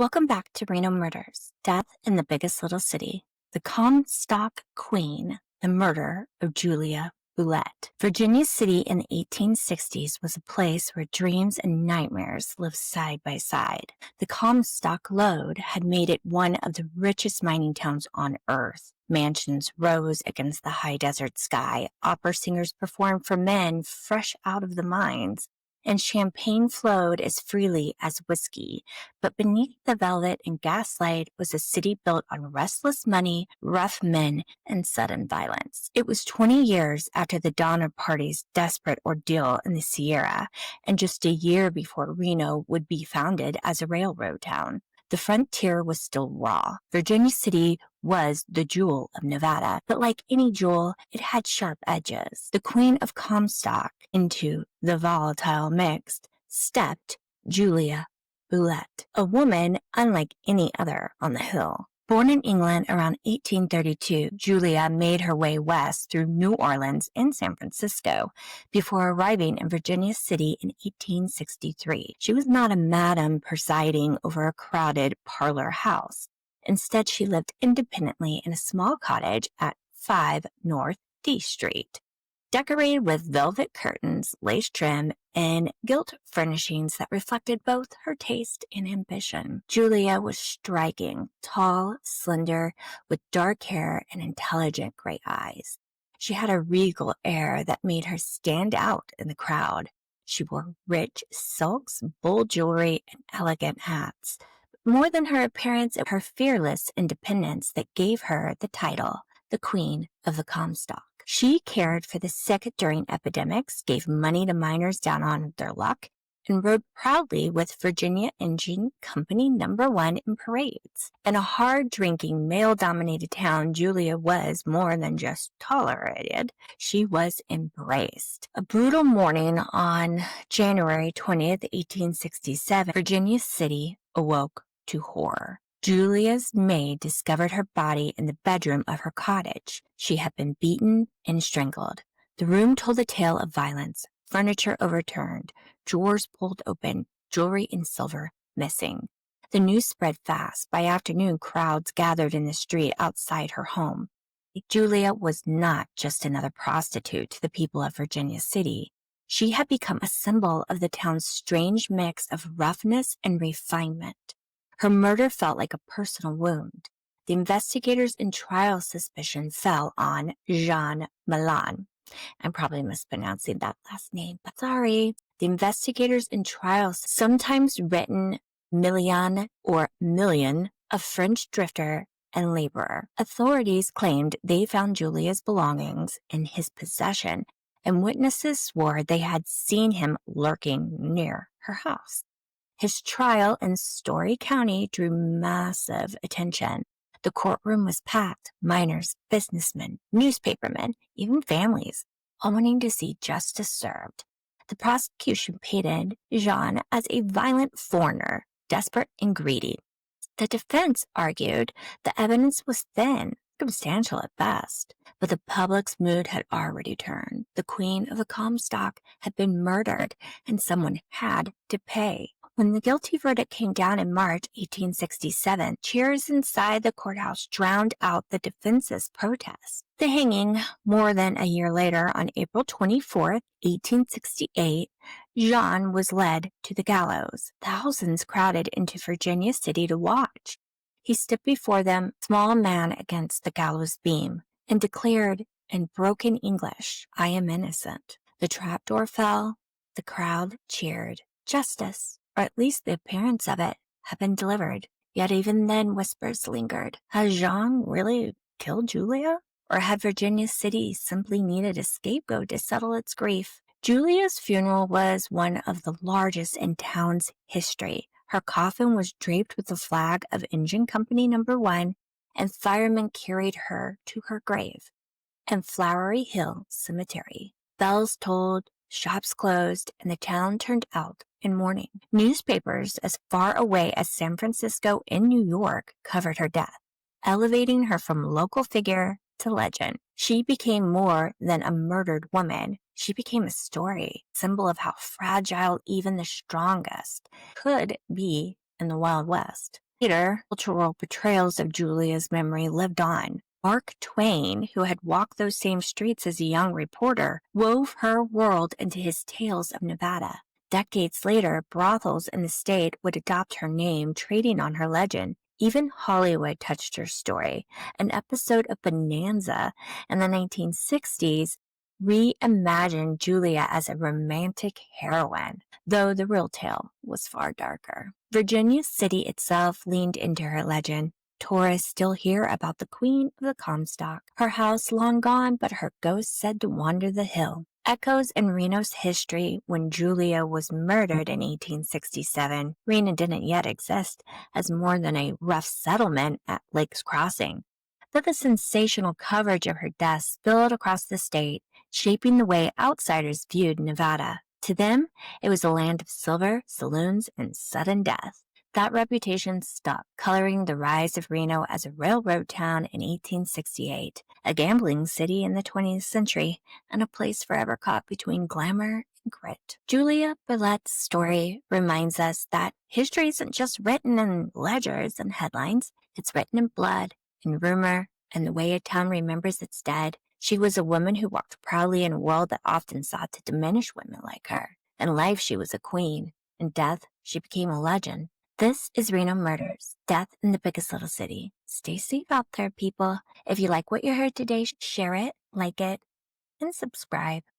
Welcome back to Reno Murders, Death in the Biggest Little City, the Comstock Queen, the murder of Julia Bulette. Virginia City in the 1860s was a place where dreams and nightmares lived side by side. The Comstock Lode had made it one of the richest mining towns on earth. Mansions rose against the high desert sky, opera singers performed for men fresh out of the mines, and champagne flowed as freely as whiskey. But beneath the velvet and gaslight was a city built on restless money, rough men, and sudden violence. It was 20 years after the Donner Party's desperate ordeal in the Sierra, and just a year before Reno would be founded as a railroad town. The frontier was still raw. Virginia City was the jewel of Nevada, but like any jewel, it had sharp edges. The Queen of Comstock, into the volatile mix, stepped Julia Bulette, a woman unlike any other on the hill. Born in England around 1832, Julia made her way west through New Orleans and San Francisco before arriving in Virginia City in 1863. She was not a madam presiding over a crowded parlor house. Instead, she lived independently in a small cottage at 5 North D Street, decorated with velvet curtains, lace trim, and gilt furnishings that reflected both her taste and ambition. Julia was striking, tall, slender, with dark hair and intelligent gray eyes. She had a regal air that made her stand out in the crowd. She wore rich silks, bold jewelry, and elegant hats. But more than her appearance, it was her fearless independence that gave her the title, the Queen of the Comstock. She cared for the sick during epidemics, gave money to miners down on their luck, and rode proudly with Virginia Engine Company No. 1 in parades. In a hard-drinking, male-dominated town, Julia was more than just tolerated. She was embraced. A brutal morning on January 20th, 1867, Virginia City awoke to horror. Julia's maid discovered her body in the bedroom of her cottage. She had been beaten and strangled. The room told a tale of violence, furniture overturned, drawers pulled open, jewelry and silver missing. The news spread fast. By afternoon, crowds gathered in the street outside her home. Julia was not just another prostitute to the people of Virginia City. She had become a symbol of the town's strange mix of roughness and refinement. Her murder felt like a personal wound. The investigators in trial suspicion fell on John Millain. I'm probably mispronouncing that last name, but sorry. The investigators in trial, sometimes written Millain or Million, a French drifter and laborer. Authorities claimed they found Julia's belongings in his possession, and witnesses swore they had seen him lurking near her house. His trial in Story County drew massive attention. The courtroom was packed, miners, businessmen, newspapermen, even families, all wanting to see justice served. The prosecution painted Jean as a violent foreigner, desperate and greedy. The defense argued the evidence was thin, circumstantial at best, but the public's mood had already turned. The Queen of the Comstock had been murdered, and someone had to pay. When the guilty verdict came down in March 1867, cheers inside the courthouse drowned out the defense's protest. The hanging, more than a year later, on April 24, 1868, Jean was led to the gallows. Thousands crowded into Virginia City to watch. He stood before them, small man against the gallows beam, and declared in broken English, "I am innocent." The trapdoor fell. The crowd cheered. Justice, or at least the appearance of it, had been delivered. Yet even then whispers lingered. Had Jean really killed Julia? Or had Virginia City simply needed a scapegoat to settle its grief? Julia's funeral was one of the largest in town's history. Her coffin was draped with the flag of Engine Company No. 1, and firemen carried her to her grave in Flowery Hill Cemetery. Bells tolled, shops closed, and the town turned out in mourning. Newspapers as far away as San Francisco and New York covered her death, elevating her from local figure to legend. She became more than a murdered woman. She became a story, symbol of how fragile even the strongest could be in the Wild West. Later, cultural portrayals of Julia's memory lived on. Mark Twain, who had walked those same streets as a young reporter, wove her world into his tales of Nevada. Decades later, brothels in the state would adopt her name, trading on her legend. Even Hollywood touched her story. An episode of Bonanza in the 1960s reimagined Julia as a romantic heroine, though the real tale was far darker. Virginia City itself leaned into her legend. Tourists still hear about the Queen of the Comstock, her house long gone, but her ghost said to wander the hill. Echoes in Reno's history when Julia was murdered in 1867. Reno didn't yet exist as more than a rough settlement at Lake's Crossing. But the sensational coverage of her death spilled across the state, shaping the way outsiders viewed Nevada. To them, it was a land of silver, saloons, and sudden death. That reputation stuck, coloring the rise of Reno as a railroad town in 1868, a gambling city in the 20th century, and a place forever caught between glamour and grit. Julia Bulette's story reminds us that history isn't just written in ledgers and headlines, it's written in blood, in rumor, and the way a town remembers its dead. She was a woman who walked proudly in a world that often sought to diminish women like her. In life, she was a queen. In death, she became a legend. This is Reno Murders, Death in the Biggest Little City. Stay safe out there, people. If you like what you heard today, share it, like it, and subscribe.